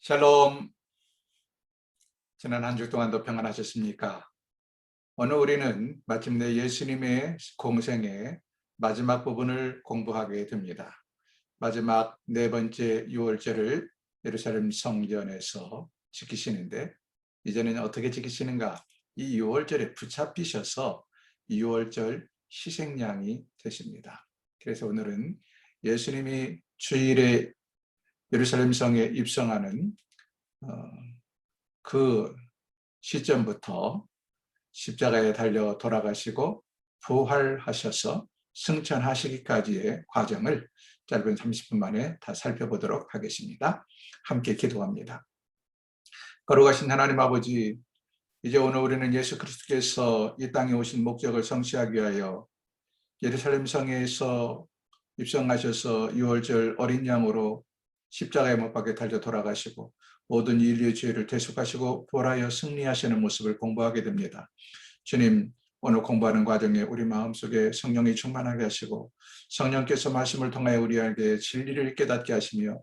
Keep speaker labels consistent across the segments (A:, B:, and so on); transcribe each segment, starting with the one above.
A: 샬롬. 지난 한 주 동안도 평안하셨습니까? 오늘 우리는 마침내 예수님의 공생의 마지막 부분을 공부하게 됩니다. 마지막 네 번째 유월절을 예루살렘 성전에서 지키시는데, 이제는 어떻게 지키시는가? 이 유월절에 붙잡히셔서 유월절 희생양이 되십니다. 그래서 오늘은 예수님이 주일에 예루살렘 성에 입성하는 그 시점부터 십자가에 달려 돌아가시고 부활하셔서 승천하시기까지의 과정을 짧은 30분 만에 다 살펴보도록 하겠습니다. 함께 기도합니다. 거룩하신 하나님 아버지, 이제 오늘 우리는 예수 그리스도께서 이 땅에 오신 목적을 성취하기 위하여 예루살렘 성에서 입성하셔서 유월절 어린 양으로 십자가에 못 박혀 달려 돌아가시고 모든 인류의 죄를 대속하시고 부활하여 승리하시는 모습을 공부하게 됩니다. 주님, 오늘 공부하는 과정에 우리 마음속에 성령이 충만하게 하시고 성령께서 말씀을 통하여 우리에게 진리를 깨닫게 하시며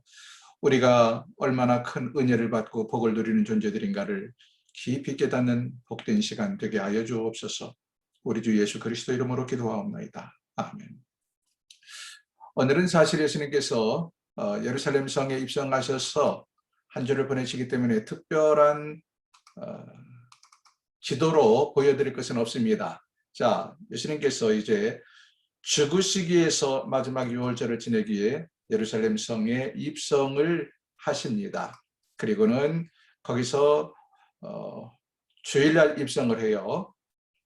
A: 우리가 얼마나 큰 은혜를 받고 복을 누리는 존재들인가를 깊이 깨닫는 복된 시간 되게 하여 주옵소서. 우리 주 예수 그리스도 이름으로 기도하옵나이다. 아멘. 오늘은 사실 예수님께서 예루살렘 성에 입성하셔서 한 주를 보내시기 때문에 특별한 지도로 보여드릴 것은 없습니다. 자, 예수님께서 이제 죽으시기 위해서 마지막 유월절을 지내기에 예루살렘 성에 입성을 하십니다. 그리고는 거기서 주일날 입성을 해요.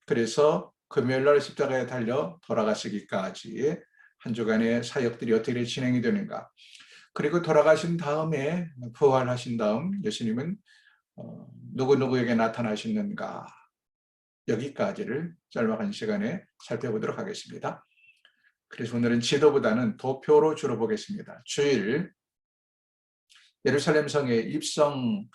A: 그래서 금요일날 십자가에 달려 돌아가시기까지 한 주간의 사역들이 어떻게 진행이 되는가. 그리고 돌아가신 다음에 부활하신 다음 예수님은 누구누구에게 나타나시는가, 여기까지를 짤막한 시간에 살펴보도록 하겠습니다. 그래서 오늘은 지도보다는 도표로 주로 보겠습니다. 주일 예루살렘 성에 입성하지요.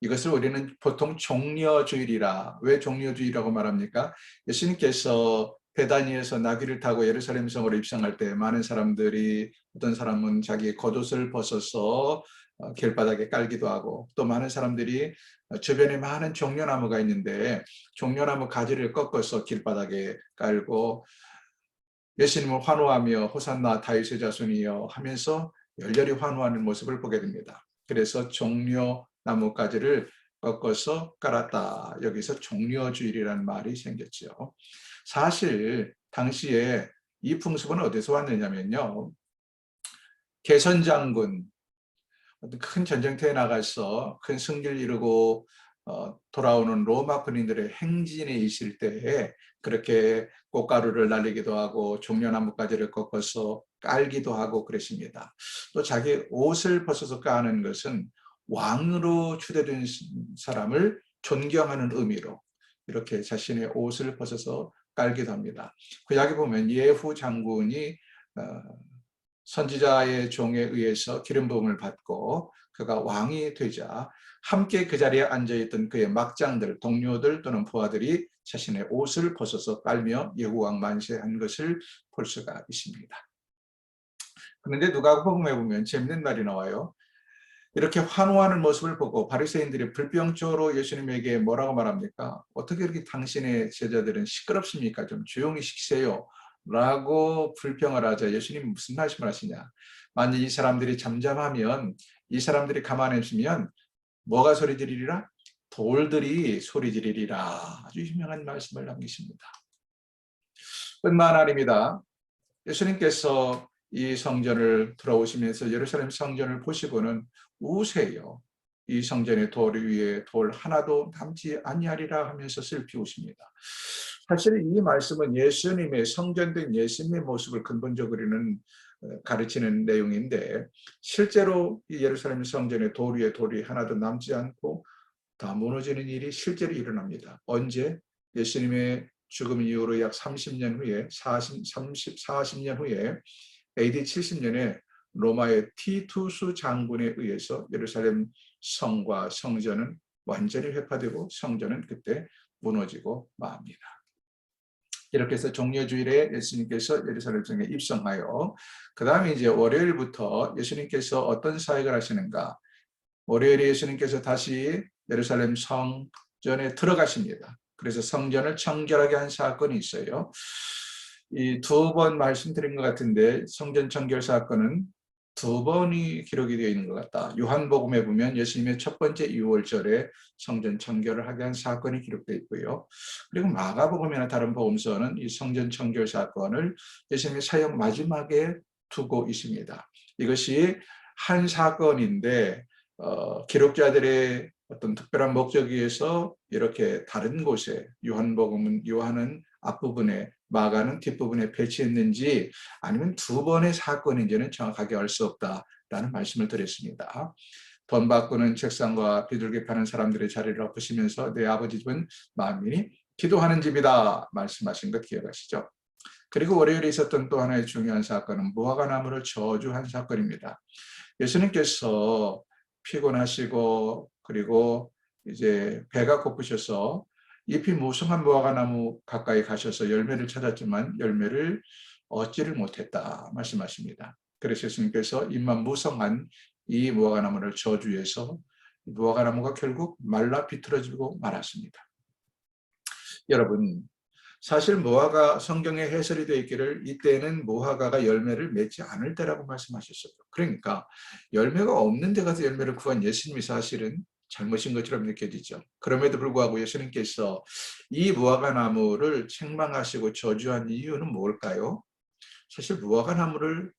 A: 이것을 우리는 보통 종려주일이라. 왜 종려주일이라고 말합니까? 예수님께서 베다니에서 나귀를 타고 예루살렘 성으로 입성할 때 많은 사람들이, 어떤 사람은 자기의 겉옷을 벗어서 길바닥에 깔기도 하고, 또 많은 사람들이 주변에 많은 종려나무가 있는데 종려나무 가지를 꺾어서 길바닥에 깔고 예수님을 환호하며 호산나 다윗의 자손이여 하면서 열렬히 환호하는 모습을 보게 됩니다. 그래서 종려나무 가지를 꺾어서 깔았다. 여기서 종려주일이라는 말이 생겼죠. 사실 당시에 이 풍습은 어디서 왔느냐면요, 개선장군, 큰 전쟁터에 나가서 큰 승리를 이루고 돌아오는 로마 군인들의 행진에 있을 때에 그렇게 꽃가루를 날리기도 하고 종려나무가지를 꺾어서 깔기도 하고 그랬습니다. 또 자기 옷을 벗어서 까는 것은 왕으로 추대된 사람을 존경하는 의미로 이렇게 자신의 옷을 벗어서 깔기도 합니다. 구약에 보면 예후 장군이 선지자의 종에 의해서 기름 부음을 받고 그가 왕이 되자 함께 그 자리에 앉아있던 그의 막장들, 동료들 또는 부하들이 자신의 옷을 벗어서 깔며 예후왕 만세한 것을 볼 수가 있습니다. 그런데 누가복음에 보면 재밌는 말이 나와요. 이렇게 환호하는 모습을 보고 바리새인들이 불평적으로 예수님에게 뭐라고 말합니까? 어떻게 이렇게 당신의 제자들은 시끄럽습니까? 좀 조용히 시키세요. 라고 불평을 하자 예수님이 무슨 말씀을 하시냐? 만약 이 사람들이 잠잠하면, 이 사람들이 가만히 있으면 뭐가 소리 지르리라? 돌들이 소리 지르리라. 아주 유명한 말씀을 남기십니다. 뿐만 아닙니다. 예수님께서 이 성전을 들어오시면서 예루살렘 성전을 보시고는 우세요. 이 성전의 돌 위에 돌 하나도 남지 아니하리라 하면서 슬피 우십니다. 사실 이 말씀은 예수님의 성전된 예수님의 모습을 근본적으로는 가르치는 내용인데, 실제로 이 예루살렘 성전의 돌 위에 돌이 하나도 남지 않고 다 무너지는 일이 실제로 일어납니다. 언제? 예수님의 죽음 이후로 약 30년 후에 40년 후에 AD 70년에 로마의 티투스 장군에 의해서 예루살렘 성과 성전은 완전히 회파되고 성전은 그때 무너지고 맙니다. 이렇게 해서 종려주일에 예수님께서 예루살렘 성에 입성하여 그 다음에 이제 월요일부터 예수님께서 어떤 사역을 하시는가. 월요일에 예수님께서 다시 예루살렘 성전에 들어가십니다. 그래서 성전을 청결하게 한 사건이 있어요. 이 두 번 말씀드린 것 같은데 성전 청결 사건은 두 번이 기록이 되어 있는 것 같다. 요한복음에 보면 예수님의 첫 번째 유월절에 성전 청결을 하게 한 사건이 기록되어 있고요. 그리고 마가복음이나 다른 복음서는 이 성전 청결 사건을 예수님의 사역 마지막에 두고 있습니다. 이것이 한 사건인데 기록자들의 어떤 특별한 목적에 의해서 이렇게 다른 곳에 요한은 앞부분에 마가는 뒷부분에 배치했는지 아니면 두 번의 사건인지는 정확하게 알 수 없다라는 말씀을 드렸습니다. 돈 바꾸는 책상과 비둘기 파는 사람들의 자리를 엎으시면서 내 아버지 집은 만민이 기도하는 집이다 말씀하신 것 기억하시죠? 그리고 월요일에 있었던 또 하나의 중요한 사건은 무화과나무를 저주한 사건입니다. 예수님께서 피곤하시고 그리고 이제 배가 고프셔서 잎이 무성한 무화과나무 가까이 가셔서 열매를 찾았지만 열매를 얻지를 못했다 말씀하십니다. 그래서 예수님께서 잎만 무성한 이 무화과나무를 저주해서 무화과나무가 결국 말라 비틀어지고 말았습니다. 여러분, 사실 무화과 성경에 해설이 되어 있기를 이때는 무화과가 열매를 맺지 않을 때라고 말씀하셨어요. 그러니까 열매가 없는 데 가서 열매를 구한 예수님이 사실은 잘못인 것처럼 느껴지죠. 그럼에도 불구하고 예수님께서 이 무화과 나무를 책망하시고 저주한 이유는 뭘까요? 사실 무화과 나무를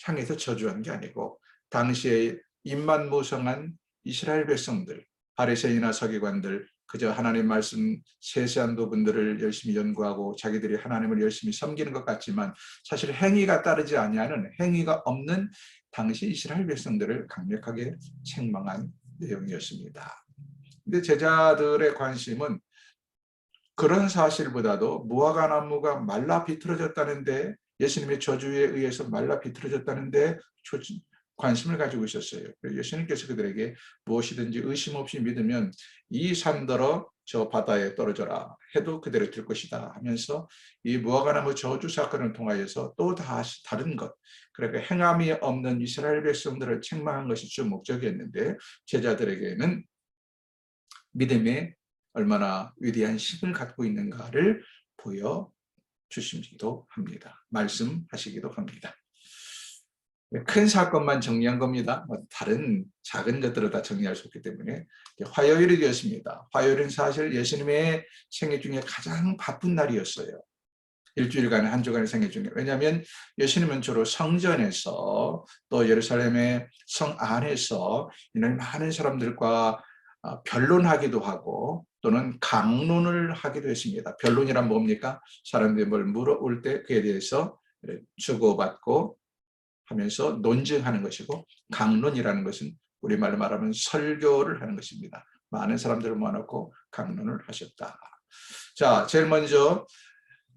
A: 향해서 저주한 게 아니고 당시에 입만 무성한 이스라엘 백성들, 바리새인이나 서기관들 그저 하나님 말씀 세세한 부분들을 열심히 연구하고 자기들이 하나님을 열심히 섬기는 것 같지만 사실 행위가 따르지 아니하는 행위가 없는 당시 이스라엘 백성들을 강력하게 책망한 내용이었습니다. 근데 제자들의 관심은 그런 사실보다도 무화과 나무가 말라 비틀어졌다는데 예수님의 저주에 의해서 말라 비틀어졌다는데 관심을 가지고 있었어요. 예수님께서 그들에게 무엇이든지 의심 없이 믿으면 이 산더러 저 바다에 떨어져라 해도 그대로 될 것이다 하면서 이 무화과나무 저주 사건을 통하여서 또 다시 다른 것, 그러니까 행함이 없는 이스라엘 백성들을 책망한 것이 주 목적이었는데 제자들에게는 믿음에 얼마나 위대한 힘을 갖고 있는가를 보여주시기도 합니다. 말씀하시기도 합니다. 큰 사건만 정리한 겁니다. 다른 작은 것들을 다 정리할 수 없기 때문에 화요일이 되었습니다. 화요일은 사실 예수님의 생애 중에 가장 바쁜 날이었어요. 일주일간 한 주간의 생애 중에. 왜냐하면 예수님은 주로 성전에서 또 예루살렘의 성 안에서 이날 많은 사람들과 변론하기도 하고 또는 강론을 하기도 했습니다. 변론이란 뭡니까? 사람들이 뭘 물어올 때 그에 대해서 주고받고 하면서 논증하는 것이고 강론이라는 것은 우리말로 말하면 설교를 하는 것입니다. 많은 사람들을 모아놓고 강론을 하셨다. 자, 제일 먼저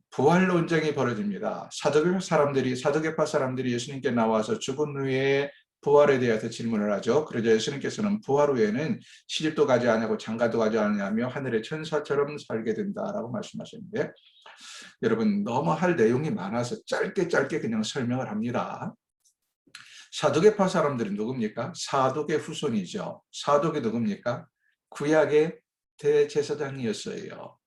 A: 부활 논쟁이 벌어집니다. 사두개파 사람들이 예수님께 나와서 죽은 후에 부활에 대해서 질문을 하죠. 그러자 예수님께서는 부활 후에는 시집도 가지 않고 장가도 가지 않으며 하늘의 천사처럼 살게 된다라고 말씀하셨는데 여러분 너무 할 내용이 많아서 짧게 그냥 설명을 합니다. 사두개파 사람들이 누굽니까? 사두개 후손이죠. 사두개 누굽니까? 구약의 대제사장이었어요.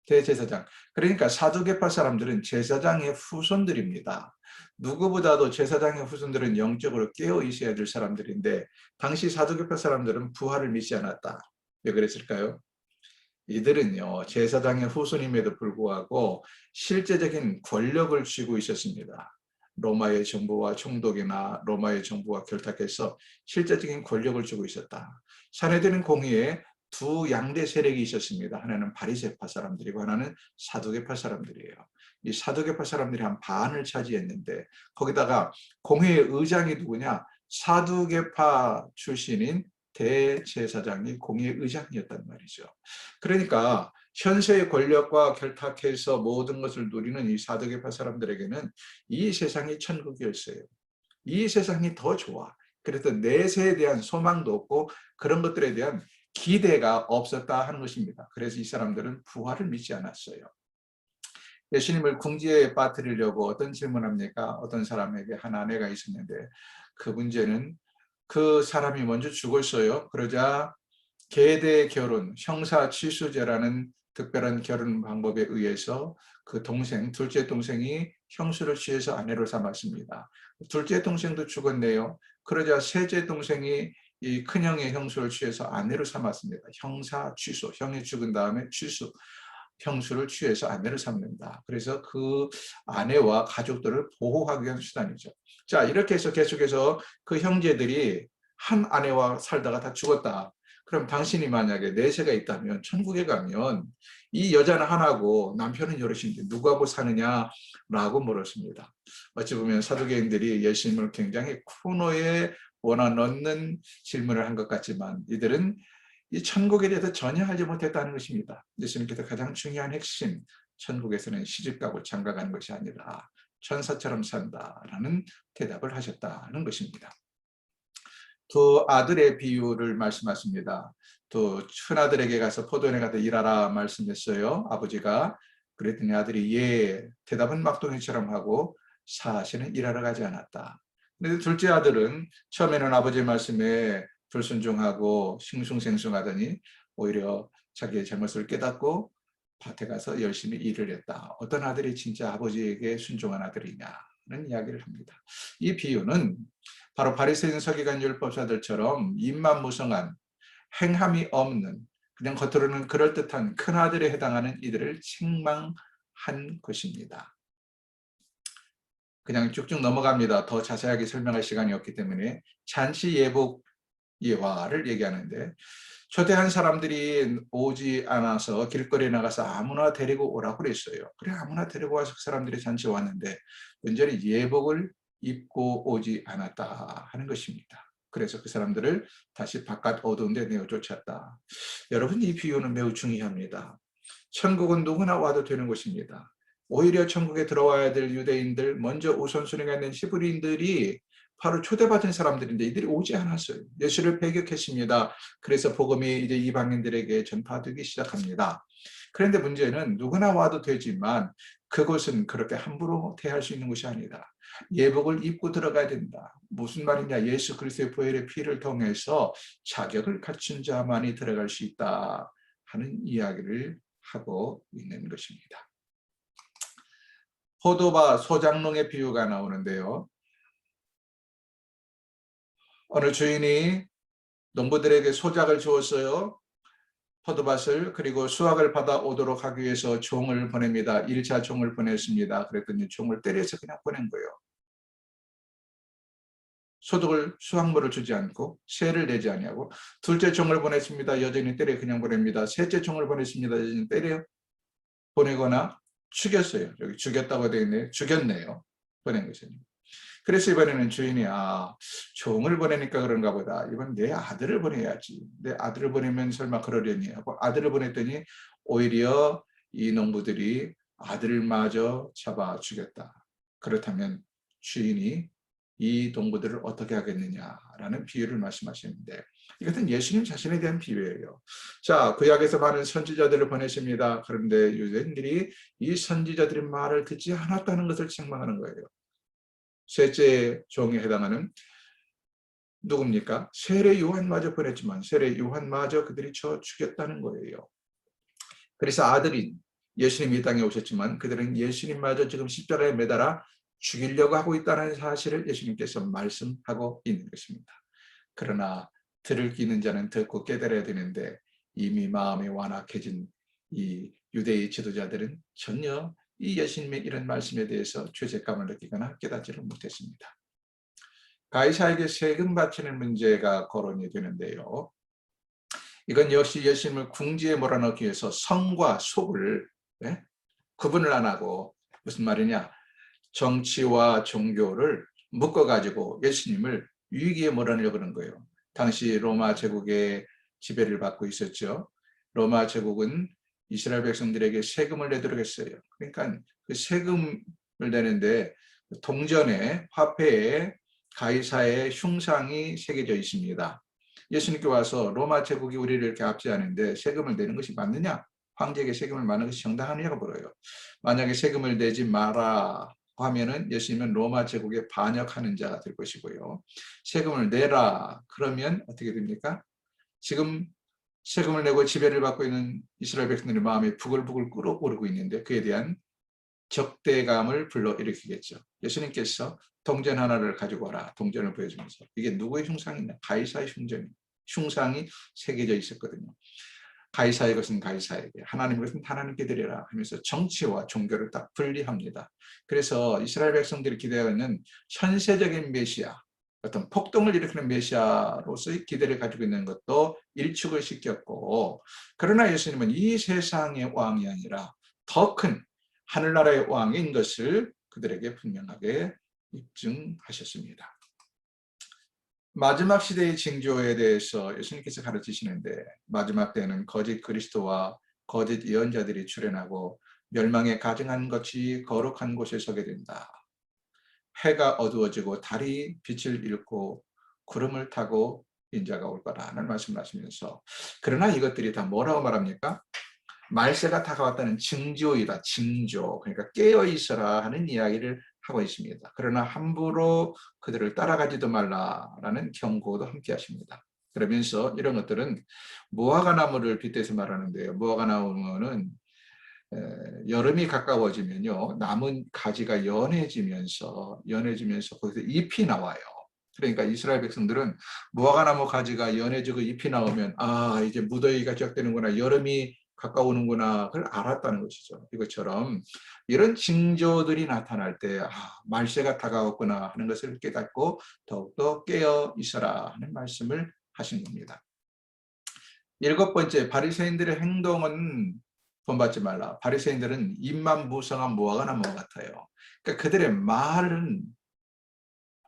A: 대제사장. 그러니까 사두개파 사람들은 제사장의 후손들입니다. 누구보다도 제사장의 후손들은 영적으로 깨어 있어야 될 사람들인데 당시 사두개파 사람들은 부활을 믿지 않았다. 왜 그랬을까요? 이들은요 제사장의 후손임에도 불구하고 실제적인 권력을 쥐고 있었습니다. 로마의 정부와 총독이나 로마의 정부와 결탁해서 실제적인 권력을 쥐고 있었다. 사내들은 공의에 두 양대 세력이 있었습니다. 하나는 바리새파 사람들이고 하나는 사두개파 사람들이에요. 이 사두개파 사람들이 한 반을 차지했는데 거기다가 공회의 의장이 누구냐? 사두개파 출신인 대제사장이 공의의 의장이었단 말이죠. 그러니까 현세의 권력과 결탁해서 모든 것을 누리는 이 사두개파 사람들에게는 이 세상이 천국이었어요. 이 세상이 더 좋아. 그래서 내세에 대한 소망도 없고 그런 것들에 대한 기대가 없었다 하는 것입니다. 그래서 이 사람들은 부활을 믿지 않았어요. 예수님을 궁지에 빠뜨리려고 어떤 질문합니까? 어떤 사람에게 한 아내가 있었는데 그 문제는 그 사람이 먼저 죽었어요. 그러자 계대 결혼, 형사 취수제라는 특별한 결혼 방법에 의해서 그 동생, 둘째 동생이 형수를 취해서 아내로 삼았습니다. 둘째 동생도 죽었네요. 그러자 셋째 동생이 이 큰형의 형수를 취해서 아내로 삼았습니다. 형사 취소, 형이 죽은 다음에 취수, 형수를 취해서 아내를 삼는다. 그래서 그 아내와 가족들을 보호하기 위한 수단이죠. 자, 이렇게 해서 계속해서 그 형제들이 한 아내와 살다가 다 죽었다. 그럼 당신이 만약에 내세가 있다면 천국에 가면 이 여자는 하나고 남편은 여럿인데 누구하고 사느냐라고 물었습니다. 어찌 보면 사두개인들이 예수님을 굉장히 코너에 원아넣는 질문을 한 것 같지만 이들은 이 천국에 대해서 전혀 알지 못했다는 것입니다. 예수님께서 가장 중요한 핵심, 천국에서는 시집가고 장가가는 것이 아니라 천사처럼 산다라는 대답을 하셨다는 것입니다. 두 아들의 비유를 말씀하십니다. 또 큰아들에게 가서 포도원에 가서 일하라 말씀했어요. 아버지가. 그랬더니 아들이 예, 대답은 막둥이처럼 하고 사실은 일하러 가지 않았다. 근데 둘째 아들은 처음에는 아버지의 말씀에 불순종하고 싱숭생숭하더니 오히려 자기의 잘못을 깨닫고 밭에 가서 열심히 일을 했다. 어떤 아들이 진짜 아버지에게 순종한 아들이냐는 이야기를 합니다. 이 비유는 바로 바리새인 서기관 율법사들처럼 입만 무성한 행함이 없는 그냥 겉으로는 그럴듯한 큰아들에 해당하는 이들을 책망한 것입니다. 그냥 쭉쭉 넘어갑니다. 더 자세하게 설명할 시간이 없기 때문에 잔치 예복 예화를 얘기하는데 초대한 사람들이 오지 않아서 길거리에 나가서 아무나 데리고 오라고 그랬어요. 그래 아무나 데리고 와서 그 사람들이 잔치에 왔는데 문제는 예복을 입고 오지 않았다 하는 것입니다. 그래서 그 사람들을 다시 바깥 어두운 데 내어 쫓았다. 여러분 이 비유는 매우 중요합니다. 천국은 누구나 와도 되는 곳입니다. 오히려 천국에 들어와야 될 유대인들 먼저 우선순위가 있는 히브리인들이 바로 초대받은 사람들인데 이들이 오지 않았어요. 예수를 배격했습니다. 그래서 복음이 이제 이방인들에게 전파되기 시작합니다. 그런데 문제는 누구나 와도 되지만 그것은 그렇게 함부로 대할 수 있는 것이 아니다. 예복을 입고 들어가야 된다. 무슨 말이냐? 예수 그리스도의 보혈의 피를 통해서 자격을 갖춘 자만이 들어갈 수 있다 하는 이야기를 하고 있는 것입니다. 포도밭 소장농의 비유가 나오는데요. 어느 주인이 농부들에게 소작을 주었어요. 포도밭을. 그리고 수확을 받아 오도록 하기 위해서 종을 보냅니다. 1차 종을 보냈습니다. 그랬더니 종을 때려서 그냥 보낸 거예요. 수확물을 주지 않고 세를 내지 아니하고 둘째 종을 보냈습니다. 여전히 때려 그냥 보냅니다. 셋째 종을 보냈습니다. 여전히 때려 보내거나 죽였어요. 여기 죽였다고 되어 있네요. 죽였네요. 보낸 것은. 그래서 이번에는 주인이 종을 보내니까 그런가 보다. 이번 내 아들을 보내야지. 내 아들을 보내면 설마 그러려니 하고 아들을 보냈더니 오히려 이 농부들이 아들마저 잡아 죽였다. 그렇다면 주인이 이 농부들을 어떻게 하겠느냐라는 비유를 말씀하시는데 이것은 예수님 자신에 대한 비유예요. 자, 구약에서 많은 선지자들을 보내십니다. 그런데 유대인들이 이 선지자들의 말을 듣지 않았다는 것을 책망하는 거예요. 셋째 종에 해당하는 누굽니까? 세례 요한마저 보냈지만 세례 요한마저 그들이 쳐 죽였다는 거예요. 그래서 아들인 예수님이 이 땅에 오셨지만 그들은 예수님마저 지금 십자가에 매달아 죽이려고 하고 있다는 사실을 예수님께서 말씀하고 있는 것입니다. 그러나 들을 끼는 자는 듣고 깨달아야 되는데 이미 마음이 완악해진 이 유대의 지도자들은 전혀 이 예수님의 이런 말씀에 대해서 죄책감을 느끼거나 깨닫지를 못했습니다. 가이사에게 세금 바치는 문제가 거론이 되는데요. 이건 역시 예수님을 궁지에 몰아넣기 위해서 성과 속을 구분을 안 하고 무슨 말이냐? 정치와 종교를 묶어가지고 예수님을 위기에 몰아넣으려고 하는 거예요. 당시 로마 제국의 지배를 받고 있었죠. 로마 제국은 이스라엘 백성들에게 세금을 내도록 했어요. 그러니까 그 세금을 내는데 동전에 화폐에 가이사의 흉상이 새겨져 있습니다. 예수님께 와서 로마 제국이 우리를 이렇게 압제하는데 세금을 내는 것이 맞느냐? 황제에게 세금을 많은 것이 정당하느냐고 물어요. 만약에 세금을 내지 마라 하면은 예수님은 로마 제국에 반역하는 자가 될 것이고요. 세금을 내라 그러면 어떻게 됩니까? 지금 세금을 내고 지배를 받고 있는 이스라엘 백성들의 마음이 부글부글 끓어오르고 있는데 그에 대한 적대감을 불러일으키겠죠. 예수님께서 동전 하나를 가지고 와라. 동전을 보여주면서 이게 누구의 흉상이냐? 가이사의 흉상이 새겨져 있었거든요. 가이사의 것은 가이사에게, 하나님의 것은 하나님께 드리라 하면서 정치와 종교를 딱 분리합니다. 그래서 이스라엘 백성들이 기대하는 현세적인 메시아, 어떤 폭동을 일으키는 메시아로서의 기대를 가지고 있는 것도 일축을 시켰고, 그러나 예수님은 이 세상의 왕이 아니라 더 큰 하늘나라의 왕인 것을 그들에게 분명하게 입증하셨습니다. 마지막 시대의 징조에 대해서 예수님께서 가르치시는데, 마지막 때는 거짓 그리스도와 거짓 예언자들이 출현하고 멸망에 가증한 것이 거룩한 곳에 서게 된다. 해가 어두워지고 달이 빛을 잃고 구름을 타고 인자가 올 거라는 말씀을 하시면서, 그러나 이것들이 다 뭐라고 말합니까? 말세가 다가왔다는 징조이다. 징조. 그러니까 깨어있어라 하는 이야기를 하고 있습니다. 그러나 함부로 그들을 따라가지도 말라라는 경고도 함께 하십니다. 그러면서 이런 것들은 무화과나무를 빗대서 말하는데요. 무화과나무는 여름이 가까워지면요, 남은 가지가 연해지면서 거기서 잎이 나와요. 그러니까 이스라엘 백성들은 무화과나무 가지가 연해지고 잎이 나오면 이제 무더위가 시작되는구나, 여름이 가까우는구나, 그걸 알았다는 것이죠. 이것처럼 이런 징조들이 나타날 때 말세가 다가왔구나 하는 것을 깨닫고 더욱더 깨어 있어라 하는 말씀을 하신 겁니다. 7번째, 바리새인들의 행동은 본받지 말라. 바리새인들은 입만 무성한 무화과나무 같아요. 그러니까 그들의 말은,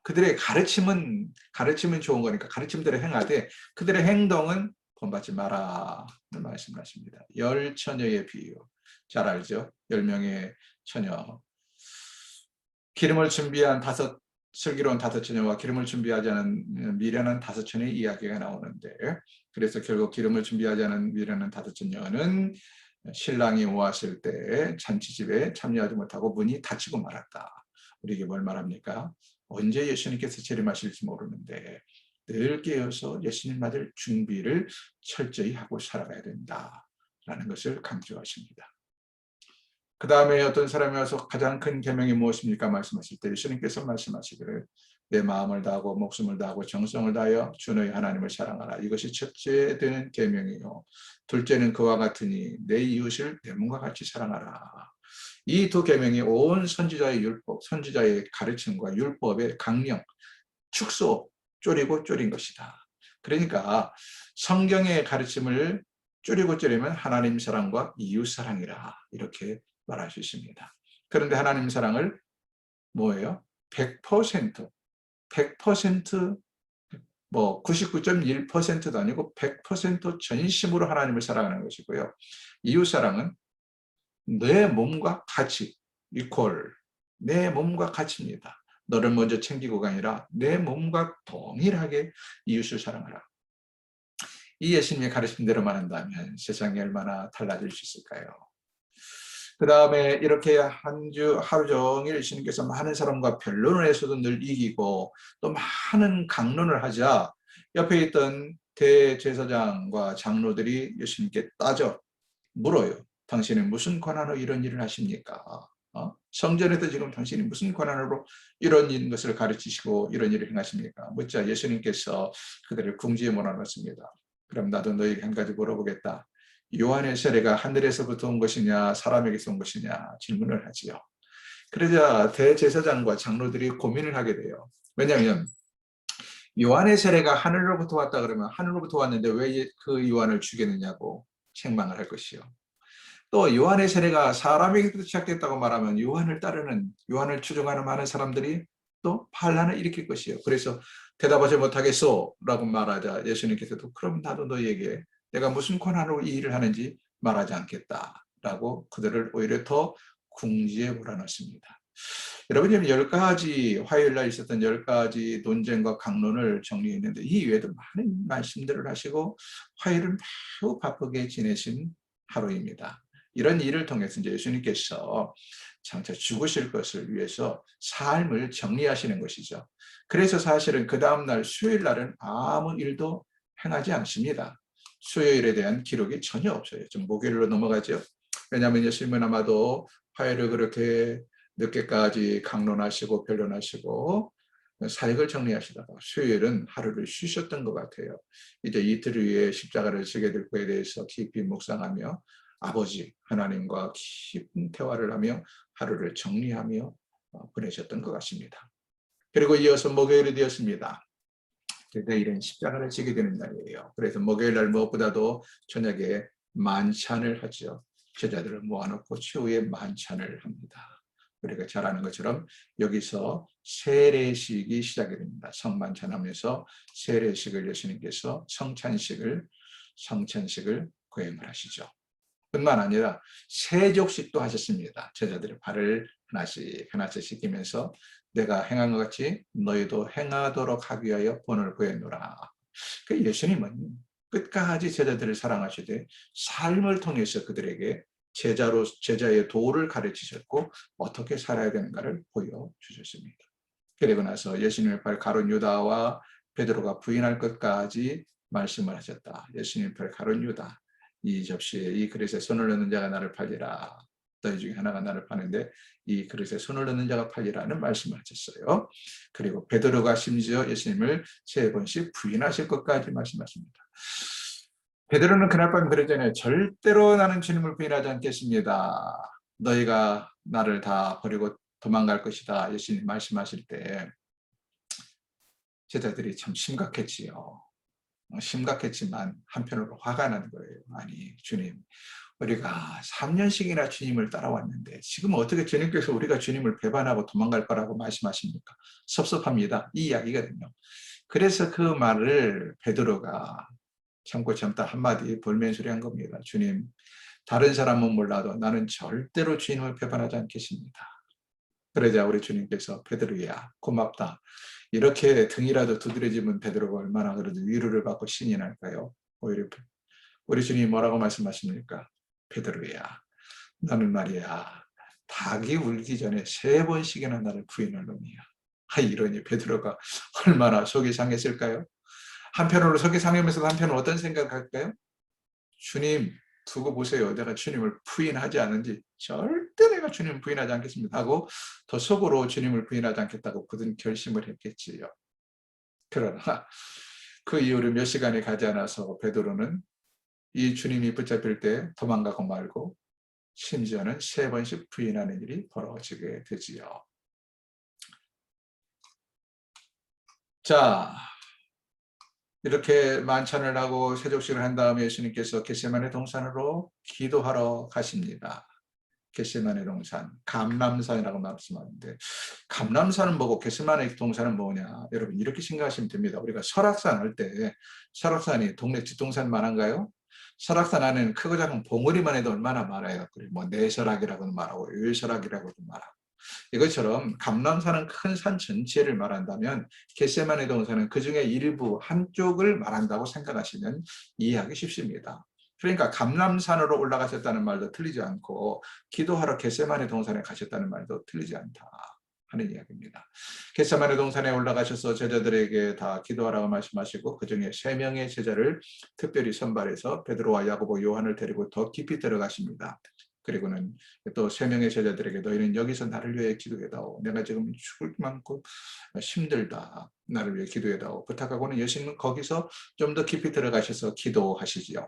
A: 그들의 가르침은 좋은 거니까 가르침대로 행하되 그들의 행동은 본받지 마라 는 말씀하십니다. 10처녀의 비유 잘 알죠? 10명의 처녀, 기름을 준비한 슬기로운 5처녀와 기름을 준비하지 않은 미련한 5처녀의 이야기가 나오는데, 그래서 결국 기름을 준비하지 않은 미련한 5처녀는 신랑이 왔을 때 잔치집에 참여하지 못하고 문이 닫히고 말았다. 우리에게 뭘 말합니까? 언제 예수님께서 재림하실지 모르는데 늘 깨어서 예수님 맞을 준비를 철저히 하고 살아가야 된다라는 것을 강조하십니다. 그 다음에 어떤 사람이 와서 가장 큰 계명이 무엇입니까? 말씀하실 때 예수님께서 말씀하시기를 내 마음을 다하고 목숨을 다하고 정성을 다하여 주 너희 하나님을 사랑하라. 이것이 첫째 되는 계명이요. 둘째는 그와 같으니 내 이웃을 내 몸과 같이 사랑하라. 이 두 계명이 온 선지자의 율법, 선지자의 가르침과 율법의 강령, 축소, 쪼린 것이다. 그러니까 성경의 가르침을 줄이면 하나님 사랑과 이웃 사랑이라 이렇게 말할 수 있습니다. 그런데 하나님 사랑을 뭐예요? 100%, 99.1%도 아니고 100% 전심으로 하나님을 사랑하는 것이고요. 이웃 사랑은 내 몸과 같이, 내 몸과 같이입니다. 너를 먼저 챙기고가 아니라 내 몸과 동일하게 이웃을 사랑하라. 이 예수님의 가르침대로만 한다면 세상이 얼마나 달라질 수 있을까요? 그 다음에 이렇게 하루 종일 예수님께서 많은 사람과 변론을 해서도 늘 이기고 또 많은 강론을 하자 옆에 있던 대제사장과 장로들이 예수님께 물어요. 당신은 무슨 권한으로 이런 일을 하십니까? 성전에도 지금 당신이 무슨 권한으로 이런 것을 가르치시고 이런 일을 행하십니까? 묻자 예수님께서 그들을 궁지에 몰아넣습니다. 그럼 나도 너에게 한 가지 물어보겠다. 요한의 세례가 하늘에서부터 온 것이냐 사람에게서 온 것이냐 질문을 하지요. 그러자 대제사장과 장로들이 고민을 하게 돼요. 왜냐하면 요한의 세례가 하늘로부터 왔다 그러면 하늘로부터 왔는데 왜 그 요한을 죽였느냐고 책망을 할 것이요. 또 요한의 세례가 사람에게서 시작됐다고 말하면 요한을 추종하는 많은 사람들이 또 반란을 일으킬 것이요. 그래서 대답하지 못하겠소 라고 말하자 예수님께서도 그럼 나도 너희에게 내가 무슨 권한으로 이 일을 하는지 말하지 않겠다 라고 그들을 오히려 더 궁지에 몰아넣습니다. 여러분, 10가지 화요일날 있었던 10가지 논쟁과 강론을 정리했는데 이 외에도 많은 말씀들을 하시고 화요일을 매우 바쁘게 지내신 하루입니다. 이런 일을 통해서 이제 예수님께서 장차 죽으실 것을 위해서 삶을 정리하시는 것이죠. 그래서 사실은 그 다음날 수요일 날은 아무 일도 행하지 않습니다. 수요일에 대한 기록이 전혀 없어요. 좀 목요일로 넘어가죠. 왜냐하면 예수님은 아마도 화요일을 그렇게 늦게까지 강론하시고 변론하시고 사역을 정리하시다가 수요일은 하루를 쉬셨던 것 같아요. 이제 이틀 후에 십자가를 지게 될 거에 대해서 깊이 묵상하며 아버지 하나님과 깊은 대화를 하며 하루를 정리하며 보내셨던 것 같습니다. 그리고 이어서 목요일이 되었습니다. 내일은 십자가를 지게 되는 날이에요. 그래서 목요일 날 무엇보다도 저녁에 만찬을 하죠. 제자들을 모아놓고 최후의 만찬을 합니다. 우리가 잘 아는 것처럼 여기서 세례식이 시작이 됩니다. 성만찬하면서 세례식을 예수님께서 성찬식을 거행을 하시죠. 뿐만 아니라 세족식도 하셨습니다. 제자들의 발을 하나씩 씻기면서 내가 행한 것 같이 너희도 행하도록 하기 위하여 본을 구했노라. 그 예수님은 끝까지 제자들을 사랑하시되 삶을 통해서 그들에게 제자의 도를 가르치셨고 어떻게 살아야 되는가를 보여주셨습니다. 그리고 나서 예수님의 팔 가룟 유다와 베드로가 부인할 것까지 말씀을 하셨다. 예수님의 팔 가룟 유다, 이 접시에 이 그릇에 손을 넣는 자가 나를 팔리라. 너희 중에 하나가 나를 파는데 이 그릇에 손을 넣는 자가 팔리라는 말씀을 하셨어요. 그리고 베드로가 심지어 예수님을 3번씩 부인하실 것까지 말씀하십니다. 베드로는 그날 밤 그러잖아요. 절대로 나는 주님을 부인하지 않겠습니다. 너희가 나를 다 버리고 도망갈 것이다. 예수님 말씀하실 때 제자들이 참 심각했지요. 심각했지만 한편으로 화가 나는 거예요. 아니 주님, 우리가 3년씩이나 주님을 따라왔는데 지금 어떻게 주님께서 우리가 주님을 배반하고 도망갈 거라고 말씀하십니까? 섭섭합니다. 이 이야기거든요. 그래서 그 말을 베드로가 참고 참다 한마디 볼멘소리 한 겁니다. 주님, 다른 사람은 몰라도 나는 절대로 주님을 배반하지 않겠습니다. 그러자 우리 주님께서 베드로야 고맙다. 이렇게 등이라도 두드려지면 베드로가 얼마나 그래도 위로를 받고 신이 날까요? 오히려 우리 주님이 뭐라고 말씀하십니까? 베드로야 너는 말이야 닭이 울기 전에 3번씩이나 나를 부인할 놈이야. 이러니 베드로가 얼마나 속이 상했을까요? 한편으로 속이 상하면서도 한편으로 어떤 생각을 할까요? 주님 두고 보세요. 내가 주님을 부인하지 않은지 절대 내가 주님을 부인하지 않겠습니다 하고 더 속으로 주님을 부인하지 않겠다고 굳은 결심을 했겠지요. 그러나 그 이후로 몇 시간이 가지 않아서 베드로는 이 주님이 붙잡힐 때 도망가고 말고 심지어는 3번씩 부인하는 일이 벌어지게 되지요. 자, 이렇게 만찬을 하고 세족식을 한 다음에 예수님께서 겟세마네 동산으로 기도하러 가십니다. 겟세마네 동산, 감람산이라고 말씀하는데 감람산은 뭐고 겟세마네 동산은 뭐냐? 여러분 이렇게 생각하시면 됩니다. 우리가 설악산 할 때 설악산이 동네 뒷동산만한가요? 설악산 안에는 크고 작은 봉우리만 해도 얼마나 많아요. 뭐 내설악이라고도 말하고 요설악이라고도 말하고 이것처럼 감람산은 큰 산 전체를 말한다면 겟세마네 동산은 그 중에 일부 한쪽을 말한다고 생각하시면 이해하기 쉽습니다. 그러니까 감람산으로 올라가셨다는 말도 틀리지 않고 기도하러 겟세마네 동산에 가셨다는 말도 틀리지 않다 하는 이야기입니다. 겟세마네 동산에 올라가셔서 제자들에게 다 기도하라고 말씀하시고 그중에 3명의 제자를 특별히 선발해서 베드로와 야고보, 요한을 데리고 더 깊이 들어가십니다. 그리고는 또 3명의 제자들에게 너희는 여기서 나를 위해 기도해다오. 내가 지금 죽을 만큼 힘들다. 나를 위해 기도해다오. 부탁하고는 예수님은 거기서 좀 더 깊이 들어가셔서 기도하시지요.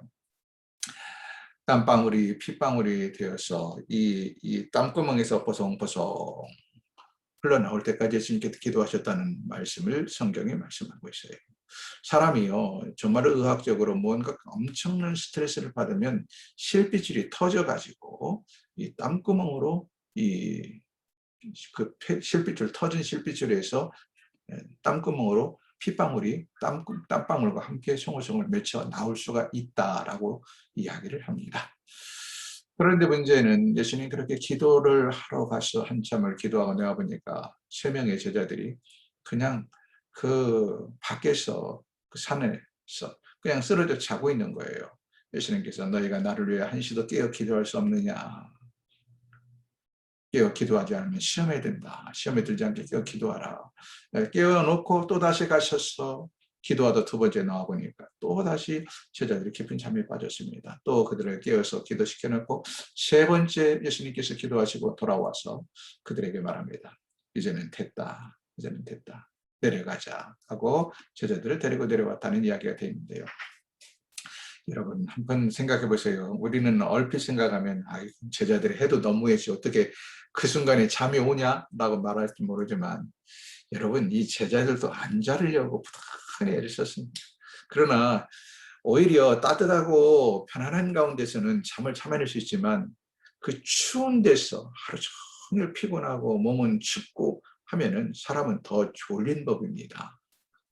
A: 땀방울이 핏방울이 되어서 이 땀구멍에서 보송보송 흘러나올 때까지 예수님께서 기도하셨다는 말씀을 성경에 말씀하고 있어요. 사람이요 정말 의학적으로 뭔가 엄청난 스트레스를 받으면 실핏줄이 터져가지고 이 땀구멍으로 실핏줄 터진 실핏줄에서 땀구멍으로 핏방울이 땀방울과 함께 송울송울 맺혀 나올 수가 있다라고 이야기를 합니다. 그런데 문제는 예수님 그렇게 기도를 하러 가서 한참을 기도하고 내가 보니까 3명의 제자들이 그냥 그 밖에서 그 산에서 그냥 쓰러져 자고 있는 거예요. 예수님께서 너희가 나를 위해 한시도 깨어 기도할 수 없느냐. 깨어 기도하지 않으면 시험에 든다. 시험에 들지 않게 깨어 기도하라. 깨어놓고 또다시 가셔서 기도하다 두 번째 나와보니까 또다시 제자들이 깊은 잠에 빠졌습니다. 또 그들을 깨워서 기도시켜놓고 세 번째 예수님께서 기도하시고 돌아와서 그들에게 말합니다. 이제는 됐다. 이제는 됐다. 내려가자 하고 제자들을 데리고 내려왔다는 이야기가 되어 있는데요. 여러분 한번 생각해 보세요. 우리는 얼핏 생각하면 제자들이 해도 너무했지 어떻게 그 순간에 잠이 오냐라고 말할지 모르지만 여러분 이 제자들도 안 자르려고 부단히 애를 썼습니다. 그러나 오히려 따뜻하고 편안한 가운데서는 잠을 참아낼 수 있지만 그 추운 데서 하루 종일 피곤하고 몸은 춥고 하면은 사람은 더 졸린 법입니다.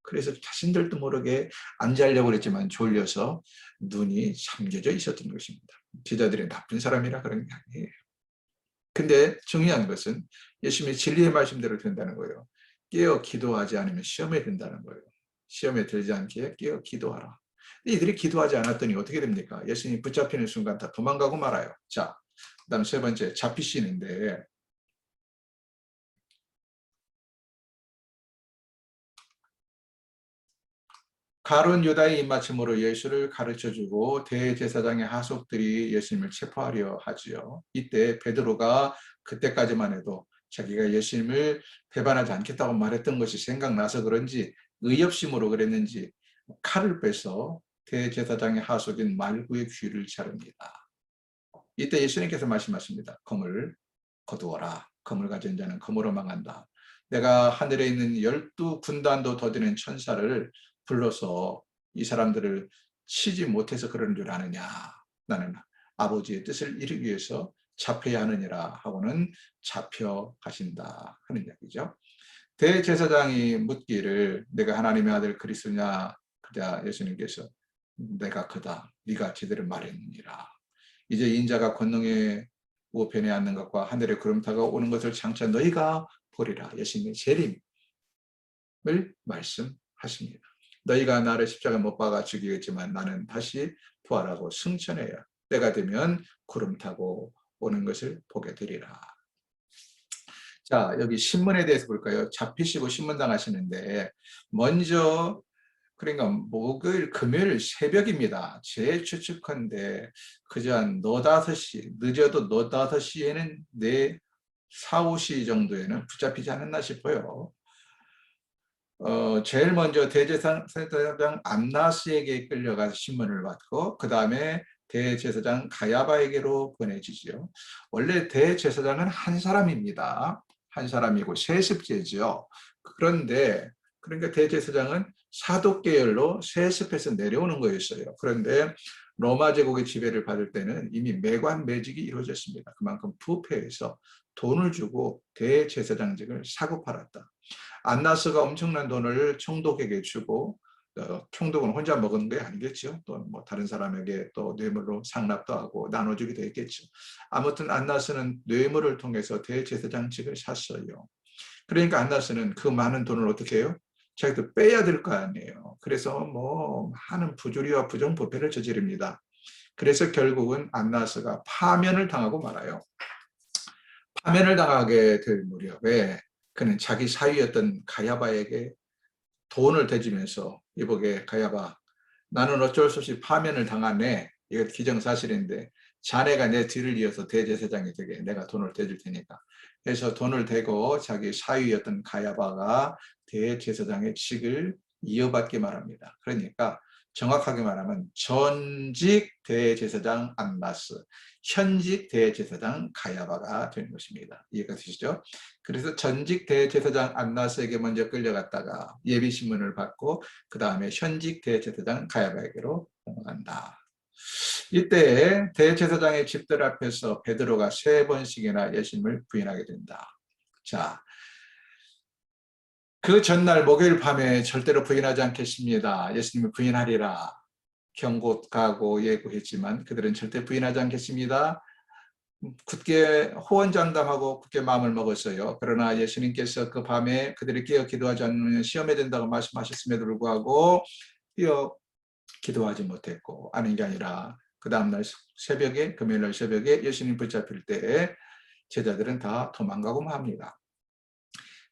A: 그래서 자신들도 모르게 안 자려고 그랬지만 졸려서 눈이 잠겨져 있었던 것입니다. 제자들이 나쁜 사람이라 그런 게 아니에요. 근데 중요한 것은 예수님의 진리의 말씀대로 된다는 거예요. 깨어 기도하지 않으면 시험에 든다는 거예요. 시험에 들지 않게 깨어 기도하라. 이들이 기도하지 않았더니 어떻게 됩니까? 예수님이 붙잡히는 순간 다 도망가고 말아요. 자, 그다음 세 번째 잡히시는데 가룟 유다의 입맞춤으로 예수를 가르쳐주고 대제사장의 하속들이 예수님을 체포하려 하지요. 이때 베드로가 그때까지만 해도 자기가 예수님을 배반하지 않겠다고 말했던 것이 생각나서 그런지 의협심으로 그랬는지 칼을 빼서 대제사장의 하속인 말구의 귀를 자릅니다. 이때 예수님께서 말씀하십니다. 검을 거두어라. 검을 가진 자는 검으로 망한다. 내가 하늘에 있는 12군단도 더 되는 천사를 불러서 이 사람들을 치지 못해서 그러는 줄 아느냐. 나는 아버지의 뜻을 이루기 위해서 잡혀야 하느니라 하고는 잡혀가신다 하는 이야기죠. 대제사장이 묻기를 내가 하나님의 아들 그리스도냐. 그자 예수님께서 내가 그다. 네가 제대로 말했느니라. 이제 인자가 권능의 우편에 앉는 것과 하늘의 구름타가 오는 것을 장차 너희가 보리라. 예수님의 재림을 말씀하십니다. 너희가 나를 십자가 못 박아 죽이겠지만 나는 다시 부활하고 승천해야 때가 되면 구름 타고 오는 것을 보게 되리라. 자, 여기 신문에 대해서 볼까요? 잡히시고 신문당하시는데 먼저 그러니까 목요일, 금요일 새벽입니다. 제 추측컨대 그저 한 너다섯 시, 늦어도 너다섯 시에는 내 4, 5시 정도에는 붙잡히지 않았나 싶어요. 제일 먼저 대제사장 안나스에게 끌려가서 신문을 받고 그 다음에 대제사장 가야바에게로 보내지죠. 원래 대제사장은 한 사람입니다. 한 사람이고 세습제죠. 그런데 그러니까 대제사장은 사독계열로 세습해서 내려오는 거였어요. 그런데 로마 제국의 지배를 받을 때는 이미 매관 매직이 이루어졌습니다. 그만큼 부패해서 돈을 주고 대제사장직을 사고 팔았다. 안나스가 엄청난 돈을 총독에게 주고 총독은 혼자 먹은 게 아니겠죠. 또 뭐 다른 사람에게 또 뇌물로 상납도 하고 나눠주기도 했겠죠. 아무튼 안나스는 뇌물을 통해서 대제사장직을 샀어요. 그러니까 안나스는 그 많은 돈을 어떻게 해요? 자기도 빼야 될 거 아니에요. 그래서 뭐 많은 부조리와 부정부패를 저지릅니다. 그래서 결국은 안나스가 파면을 당하고 말아요. 파면을 당하게 될 무렵에 그는 자기 사위였던 가야바에게 돈을 대주면서 이보게 가야바 나는 어쩔 수 없이 파면을 당하네. 이거 기정사실인데 자네가 내 뒤를 이어서 대제사장이 되게 내가 돈을 대줄 테니까. 그래서 돈을 대고 자기 사위였던 가야바가 대제사장의 직을 이어받게 말합니다. 그러니까 정확하게 말하면 전직 대제사장 안나스, 현직 대제사장 가야바가 되는 것입니다. 이해가 되시죠? 그래서 전직 대제사장 안나스에게 먼저 끌려갔다가 예비신문을 받고 그 다음에 현직 대제사장 가야바에게로 넘어간다. 이때 대제사장의 집들 앞에서 베드로가 3번씩이나 예수님을 부인하게 된다. 자, 그 전날 목요일 밤에 절대로 부인하지 않겠습니다. 예수님을 부인하리라. 경고하고 예고했지만 그들은 절대 부인하지 않겠습니다. 굳게 호언장담하고 굳게 마음을 먹었어요. 그러나 예수님께서 그 밤에 그들이 깨어 기도하지 않으면 시험에 된다고 말씀하셨음에도 불구하고 깨어 기도하지 못했고 아닌 게 아니라 그 다음날 새벽에, 금요일날 새벽에 예수님 붙잡힐 때 제자들은 다 도망가고 맙니다.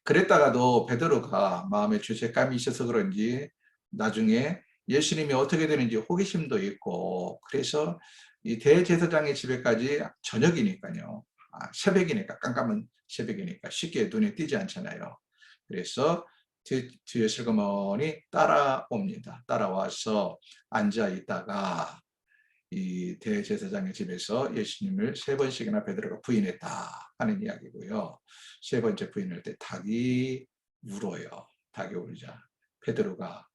A: 그랬다가도 베드로가 마음에 죄책감이 있어서 그런지 나중에 예수님이 어떻게 되는지 호기심도 있고, 그래서 이 대제사장의 집에까지 저녁이니까요. 새벽이니까, 깜깜한 새벽이니까 쉽게 눈에 띄지 않잖아요. 그래서 뒤에 슬그머니 따라옵니다. 따라와서 앉아 있다가 이 대제사장의 집에서 예수님을 3번씩이나 베드로가 부인했다 하는 이야기고요. 3번째 부인할 때 닭이 울어요. 닭이 울자 베드로가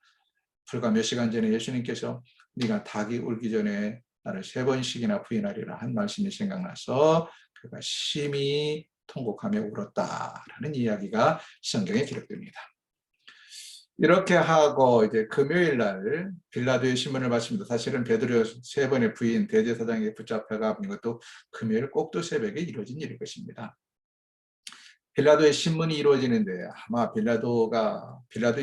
A: 불과 몇 시간 전에 예수님께서 네가 닭이 울기 전에 나를 3번씩이나 부인하리라 한 말씀이 생각나서 그가 심히 통곡하며 울었다라는 이야기가 성경에 기록됩니다. 이렇게 하고 이제 금요일 날 빌라도의 신문을 받습니다. 사실은 베드로 3번의 부인 대제사장에게 붙잡혀가 이것도 금요일 꼭두 새벽에 이루어진 일일 것입니다. 빌라도의 신문이 이루어지는데 아마 빌라도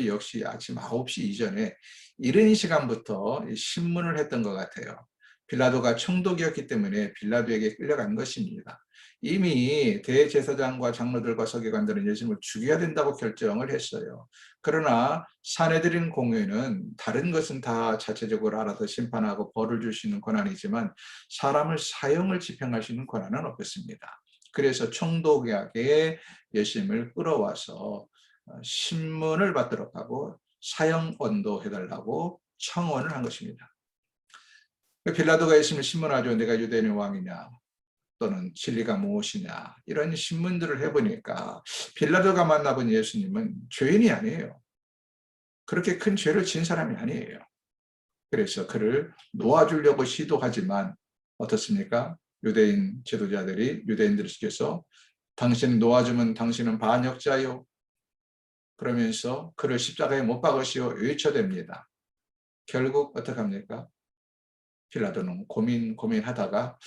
A: 역시 아침 9시 이전에 이른 시간부터 신문을 했던 것 같아요. 빌라도가 총독이었기 때문에 빌라도에게 끌려간 것입니다. 이미 대제사장과 장로들과 서기관들은 예수님을 죽여야 된다고 결정을 했어요. 그러나 사내들인 공회는 다른 것은 다 자체적으로 알아서 심판하고 벌을 줄 수 있는 권한이지만 사람을 사형을 집행할 수 있는 권한은 없었습니다. 그래서 총독에게 예수님을 끌어와서 신문을 받도록 하고 사형 언도해달라고 청원을 한 것입니다. 빌라도가 예수님을 신문하죠. 내가 유대인의 왕이냐 또는 진리가 무엇이냐 이런 신문들을 해보니까 빌라도가 만나본 예수님은 죄인이 아니에요. 그렇게 큰 죄를 지은 사람이 아니에요. 그래서 그를 놓아주려고 시도하지만 어떻습니까? 유대인 지도자들이 유대인들께서 당신 놓아주면 당신은 반역자요. 그러면서 그를 십자가에 못 박으시오 외쳐댑니다. 결국 어떡합니까? 빌라도는 고민하다가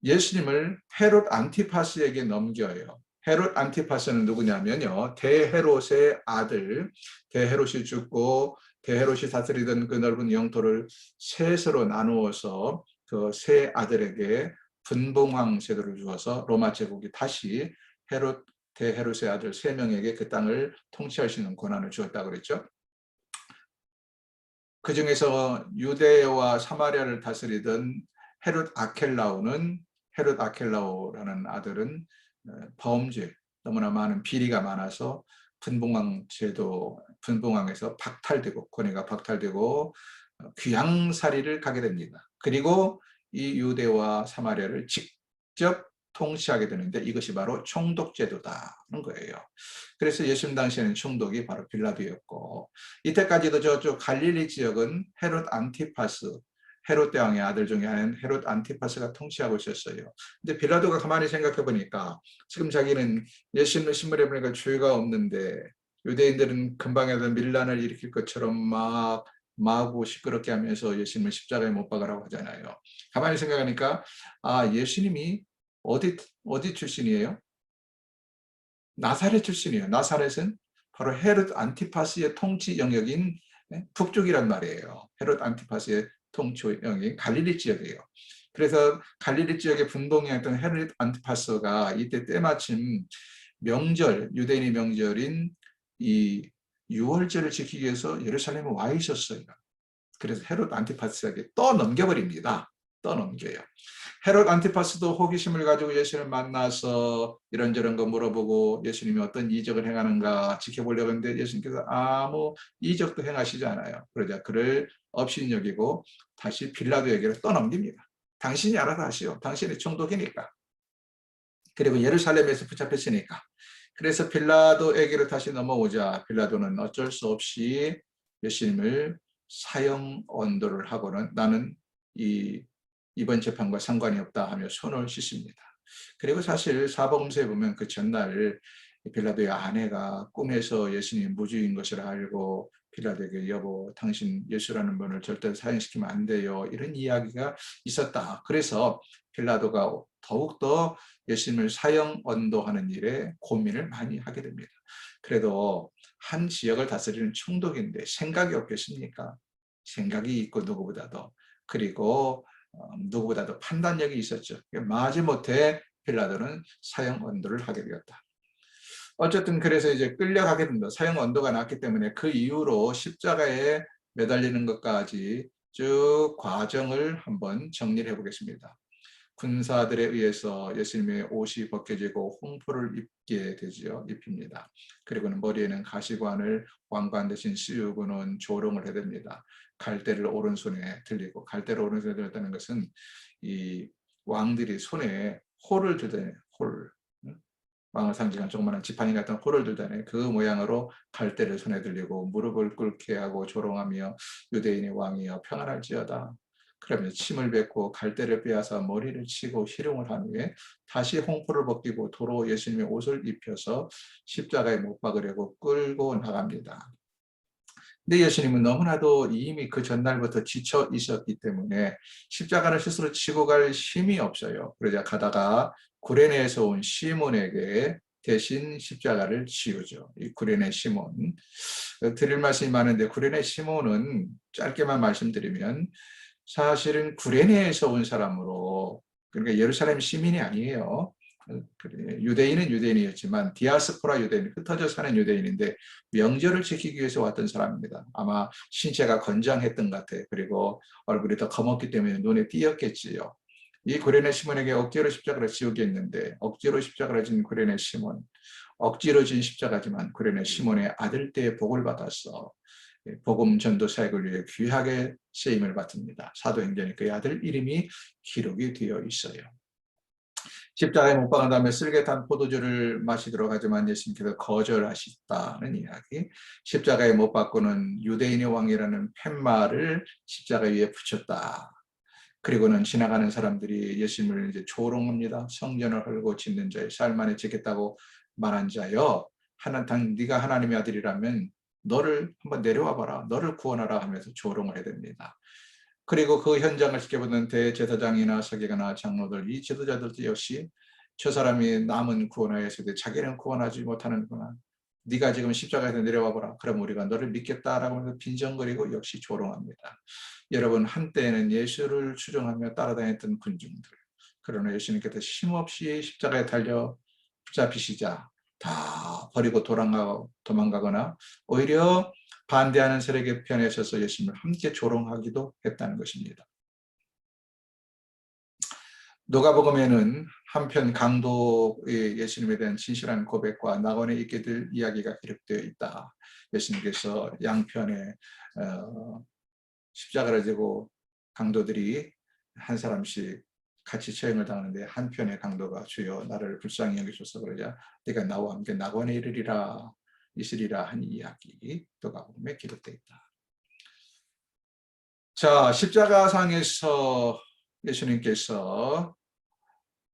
A: 예수님을 헤롯 안티파스에게 넘겨요. 헤롯 안티파스는 누구냐면요. 대헤롯의 아들, 대헤롯이 죽고 대헤롯이 다스리던 그 넓은 영토를 셋으로 나누어서 그 세 아들에게 분봉왕 제도를 주어서 로마 제국이 다시 대헤롯의 아들 3명에게 그 땅을 통치할 수 있는 권한을 주었다고 그랬죠. 그 중에서 유대와 사마리아를 다스리던 헤롯 아켈라오라는 아들은 범죄, 너무나 많은 비리가 많아서 분봉왕에서 박탈되고 권위가 박탈되고 귀양살이를 가게 됩니다. 그리고 이 유대와 사마리아를 직접 통치하게 되는데 이것이 바로 총독제도다는 거예요. 그래서 예수님 당시에는 총독이 바로 빌라도였고 이때까지도 저쪽 갈릴리 지역은 헤롯 대왕의 아들 중에 한 헤롯 안티파스가 통치하고 있었어요. 근데 빌라도가 가만히 생각해 보니까 지금 자기는 예수님을 신문해 보니까 죄가 없는데 유대인들은 근방에서 밀란을 일으킬 것처럼 막 마구 시끄럽게 하면서 예수님을 십자가에 못 박으라고 하잖아요. 가만히 생각하니까 예수님이 어디 출신이에요? 나사렛 출신이에요. 나사렛은 바로 헤롯 안티파스의 통치 영역인 북쪽이란 말이에요. 헤롯 안티파스의 통치 영역인 갈릴리 지역이에요. 그래서 갈릴리 지역의 분봉이었던 헤롯 안티파스가 이때 때마침 유대인의 명절인 이 유월절을 지키기 위해서 예루살렘에 와 있었어요. 그래서 헤롯 안티파스에게 떠넘겨버립니다. 떠넘겨요. 헤롯 안티파스도 호기심을 가지고 예수님을 만나서 이런저런 거 물어보고 예수님이 어떤 이적을 행하는가 지켜보려고 했는데 예수님께서 아무 이적도 행하시지 않아요. 그러자 그를 업신여기고 다시 빌라도에게로 떠넘깁니다. 당신이 알아서 하시오. 당신이 총독이니까. 그리고 예루살렘에서 붙잡혔으니까. 그래서 빌라도에게로 다시 넘어오자 빌라도는 어쩔 수 없이 예수님을 사형 언도를 하고는 나는 이번 재판과 상관이 없다 하며 손을 씻습니다. 그리고 사실 사복음서에 보면 그 전날 빌라도의 아내가 꿈에서 예수님이 무주인 것을 알고 빌라도에게 여보 당신 예수라는 분을 절대 사형시키면 안 돼요. 이런 이야기가 있었다. 그래서 빌라도가 더욱더 예수님을 사형 언도하는 일에 고민을 많이 하게 됩니다. 그래도 한 지역을 다스리는 총독인데 생각이 없겠습니까? 생각이 있고 누구보다도. 그리고 누구보다도 판단력이 있었죠. 마지못해 빌라도는 사형 언도를 하게 되었다. 어쨌든 그래서 이제 끌려가게 된다. 사형 언도가 났기 때문에 그 이후로 십자가에 매달리는 것까지 쭉 과정을 한번 정리를 해보겠습니다. 군사들에 의해서 예수님의 옷이 벗겨지고 홍포를 입게 되지요. 입힙니다. 그리고는 머리에는 가시관을 왕관 대신 씌우고는 조롱을 해야 됩니다. 갈대를 오른손에 들리고, 갈대를 오른손에 들었다는 것은 이 왕들이 손에 홀을 들다니, 홀. 왕을 상징한 조그마한 지팡이 같은 홀을 들다니 그 모양으로 갈대를 손에 들리고 무릎을 꿇게 하고 조롱하며 유대인의 왕이여 평안할지어다. 그러면 침을 뱉고 갈대를 빼앗아 머리를 치고 희롱을 한 후에 다시 홍포를 벗기고 도로 예수님의 옷을 입혀서 십자가에 못 박으려고 끌고 나갑니다. 근데 예수님은 너무나도 이미 그 전날부터 지쳐 있었기 때문에 십자가를 스스로 지고 갈 힘이 없어요. 그러자 가다가 구레네에서 온 시몬에게 대신 십자가를 지우죠. 이 구레네 시몬. 드릴 말씀이 많은데 구레네 시몬은 짧게만 말씀드리면 사실은 구레네에서 온 사람으로, 그러니까 예루살렘 시민이 아니에요. 유대인은 유대인이었지만 디아스포라 유대인, 흩어져 사는 유대인인데 명절을 지키기 위해서 왔던 사람입니다. 아마 신체가 건장했던 것 같아요. 그리고 얼굴이 더 검었기 때문에 눈에 띄었겠지요. 이 구레네 시몬에게 억지로 십자가를 지우게 했는데, 억지로 십자가를 진 구레네 시몬, 억지로 진 십자가지만 구레네 시몬의 아들 때의 복을 받았어. 복음 전도 사역을 위해 귀하게 쓰임을 받습니다. 사도행전에 그의 아들 이름이 기록이 되어 있어요. 십자가에 못 박은 다음에 쓸개 탄 포도주를 마시도록 하지만 예수님께서 거절하셨다는 이야기. 십자가에 못 박고는 유대인의 왕이라는 팻말을 십자가 위에 붙였다. 그리고는 지나가는 사람들이 예수님을 이제 조롱합니다. 성전을 헐고 짓는 자의 살 만에 짓겠다고 말한 자여, 네가 하나님의 아들이라면 너를 한번 내려와 봐라, 너를 구원하라 하면서 조롱을 해야 됩니다. 그리고 그 현장을 지켜보는 대제사장이나 서기관이나 장로들, 이 지도자들도 역시 저 사람이 남은 구원하였을 때 자기는 구원하지 못하는구나, 네가 지금 십자가에서 내려와 보라, 그럼 우리가 너를 믿겠다라고 하면서 빈정거리고 역시 조롱합니다. 여러분, 한때는 예수를 추종하며 따라다녔던 군중들, 그러나 예수님께서 힘없이 십자가에 달려 붙잡히시자 다 버리고 도망가거나 오히려 반대하는 세력의 편에 서서 예수님을 함께 조롱하기도 했다는 것입니다. 누가복음에는 한편 강도의 예수님에 대한 진실한 고백과 낙원에 있게 될 이야기가 기록되어 있다. 예수님께서 양편에 십자가를 지고 강도들이 한 사람씩 같이 처형을 당하는데 한편의 강도가 주여 나를 불쌍히 여기소서 그러자 네가 나와 함께 낙원에 있으리라 한 이야기 누가복음에 기록되어 있다. 자, 십자가상에서 예수님께서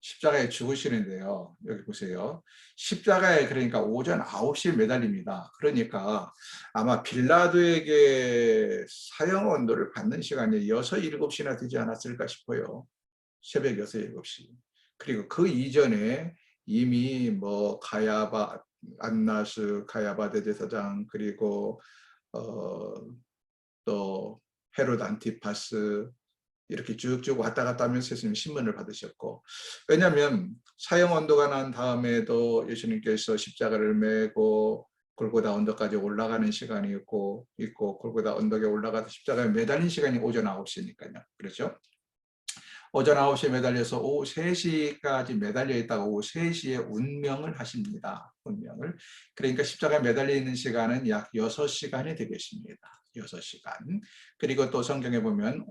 A: 십자가에 죽으시는데요. 여기 보세요. 십자가에 그러니까 오전 9시에 매달립니다. 그러니까 아마 빌라도에게 사형 언도를 받는 시간이 6, 7시나 되지 않았을까 싶어요. 새벽 6, 7시. 그리고 그 이전에 이미 뭐 가야바, 안나스, 가야바 대제사장, 그리고 또 헤롯 안티파스 이렇게 쭉쭉 왔다 갔다 하면서 예수님 신문을 받으셨고, 왜냐하면 사형 언도가 난 다음에도 예수님께서 십자가를 메고 골고다 언덕까지 올라가는 시간이 있고 골고다 언덕에 올라가서 십자가에 매달린 시간이 오전 9시니까요. 그렇죠? 오전 9시에 매달려서 오후 3시까지 매달려 있다가 오후 3시에 운명을 하십니다. 운명을. 그러니까 십자가에 매달려 있는 시간은 약 6시간이 되겠습니다. 6시간. 그리고 또 성경에 보면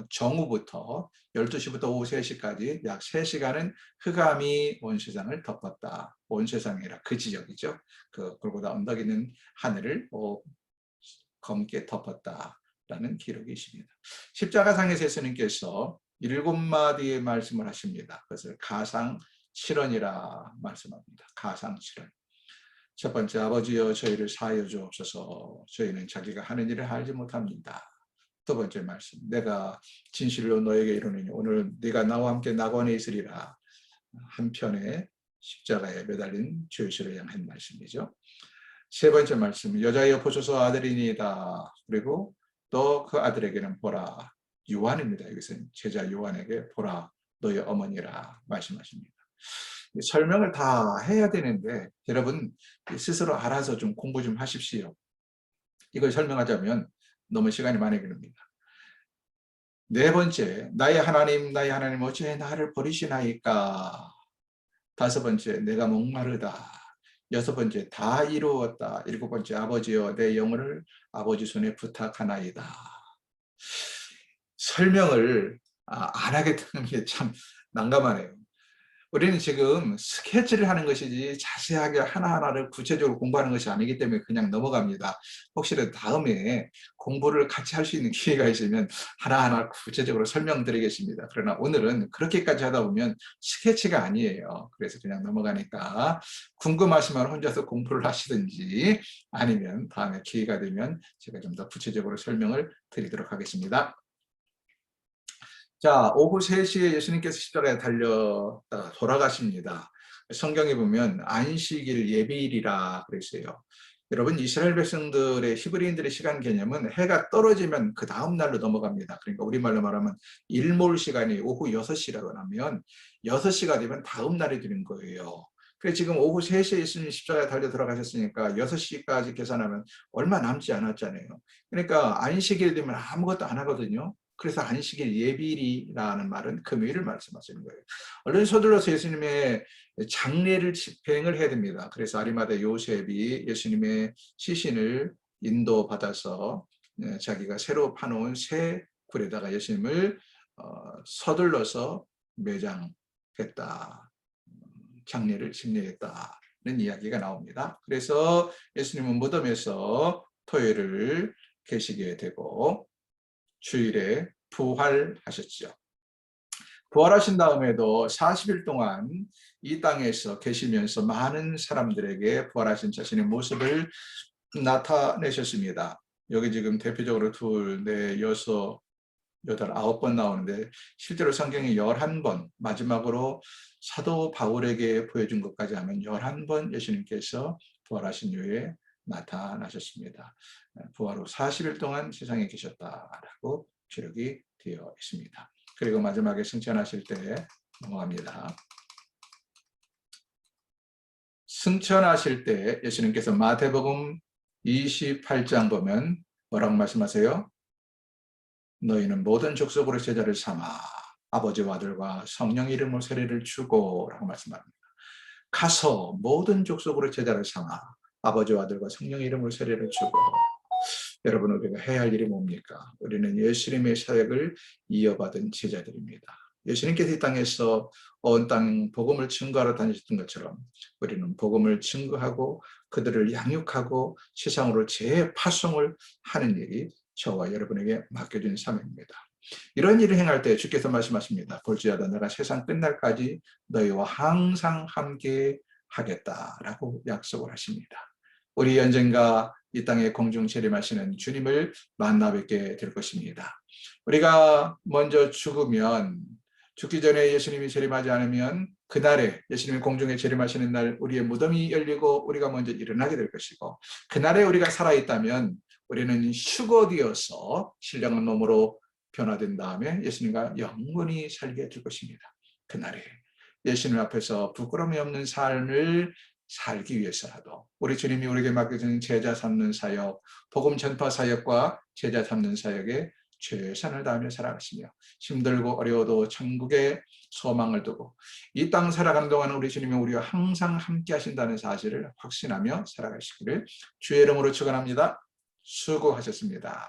A: 정오부터 12시부터 오후 3시까지 약 3시간은 흑암이 온 세상을 덮었다. 온 세상이라 그 지역이죠. 그 골고다 언덕 있는 하늘을 검게 덮었다라는 기록이 있습니다. 십자가상에서 예수님께서 7마디의 말씀을 하십니다. 그것을 가상칠언이라 말씀합니다. 가상칠언. 첫 번째, 아버지여 저희를 사하여 주옵소서. 저희는 자기가 하는 일을 알지 못합니다. 두 번째 말씀, 내가 진실로 너에게 이르노니 오늘 네가 나와 함께 낙원에 있으리라. 한편에 십자가에 매달린 주 예수를 향한 말씀이죠. 세 번째 말씀, 여자여 보소서 아들이니이다. 그리고 또 그 아들에게는 보라, 요한입니다. 여기서는 제자 요한에게 보라 너의 어머니라 말씀하십니다. 설명을 다 해야 되는데 여러분 스스로 알아서 좀 공부 좀 하십시오. 이걸 설명하자면 너무 시간이 많이 걸립니다. 네 번째, 나의 하나님 어찌 나를 버리시나이까. 다섯 번째, 내가 목마르다. 여섯 번째, 다 이루었다. 일곱 번째, 아버지여 내 영혼을 아버지 손에 부탁하나이다. 설명을 안 하게 되는 게 참 난감하네요. 우리는 지금 스케치를 하는 것이지 자세하게 하나하나를 구체적으로 공부하는 것이 아니기 때문에 그냥 넘어갑니다. 혹시라도 다음에 공부를 같이 할 수 있는 기회가 있으면 하나하나 구체적으로 설명드리겠습니다. 그러나 오늘은 그렇게까지 하다 보면 스케치가 아니에요. 그래서 그냥 넘어가니까 궁금하시면 혼자서 공부를 하시든지 아니면 다음에 기회가 되면 제가 좀 더 구체적으로 설명을 드리도록 하겠습니다. 자, 오후 3시에 예수님께서 십자가에 달려 돌아가십니다. 성경에 보면 안식일 예비일이라 그랬어요. 여러분 이스라엘 백성들의 히브리인들의 시간 개념은 해가 떨어지면 그 다음 날로 넘어갑니다. 그러니까 우리말로 말하면 일몰 시간이 오후 6시라고 하면 6시가 되면 다음 날이 되는 거예요. 그래서 지금 오후 3시에 예수님 십자가에 달려 돌아가셨으니까 6시까지 계산하면 얼마 남지 않았잖아요. 그러니까 안식일 되면 아무것도 안 하거든요. 그래서 안식일 예비일이라는 말은 금요일을 말씀하시는 거예요. 얼른 서둘러서 예수님의 장례를 집행을 해야 됩니다. 그래서 아리마대 요셉이 예수님의 시신을 인도받아서 자기가 새로 파놓은 새 굴에다가 예수님을 서둘러서 매장했다. 장례를 집례했다는 이야기가 나옵니다. 그래서 예수님은 무덤에서 토요일을 계시게 되고 주일에 부활하셨죠. 부활하신 다음에도 40일 동안 이 땅에서 계시면서 많은 사람들에게 부활하신 자신의 모습을 나타내셨습니다. 여기 지금 대표적으로 2, 4, 6, 8, 9번 나오는데 실제로 성경이 11번, 마지막으로 사도 바울에게 보여준 것까지 하면 11번 예수님께서 부활하신 이후에 나타나셨습니다. 부활 후 40일 동안 세상에 계셨다라고 기록이 되어 있습니다. 그리고 마지막에 승천하실 때 넘어갑니다. 승천하실 때 예수님께서 마태복음 28장 보면 뭐라고 말씀하세요? 너희는 모든 족속으로 제자를 삼아 아버지와 아들과 성령 이름으로 세례를 주고 라고 말씀합니다. 가서 모든 족속으로 제자를 삼아 아버지와 아들과 성령 이름으로 세례를 주고. 여러분 우리가 해야 할 일이 뭡니까? 우리는 예수님의 사역을 이어받은 제자들입니다. 예수님께서 이 땅에서 온 땅 복음을 증거하러 다니셨던 것처럼 우리는 복음을 증거하고 그들을 양육하고 세상으로 재파송을 하는 일이 저와 여러분에게 맡겨진 사명입니다. 이런 일을 행할 때 주께서 말씀하십니다. 볼지어다 내가 세상 끝날까지 너희와 항상 함께 하겠다라고 약속을 하십니다. 우리 언젠가 이 땅에 공중 재림하시는 주님을 만나 뵙게 될 것입니다. 우리가 먼저 죽기 전에 예수님이 재림하지 않으면 그날에 예수님이 공중에 재림하시는 날 우리의 무덤이 열리고 우리가 먼저 일어나게 될 것이고, 그날에 우리가 살아있다면 우리는 휴거되어서 신령한 몸으로 변화된 다음에 예수님과 영원히 살게 될 것입니다. 그날에 예수님 앞에서 부끄러움이 없는 삶을 살기 위해서라도 우리 주님이 우리에게 맡겨진 제자 삼는 사역, 복음 전파 사역과 제자 삼는 사역에 최선을 다하며 살아가시며 힘들고 어려워도 천국의 소망을 두고 이 땅 살아가는 동안 우리 주님이 우리와 항상 함께 하신다는 사실을 확신하며 살아가시기를 주의 이름으로 축원합니다. 수고하셨습니다.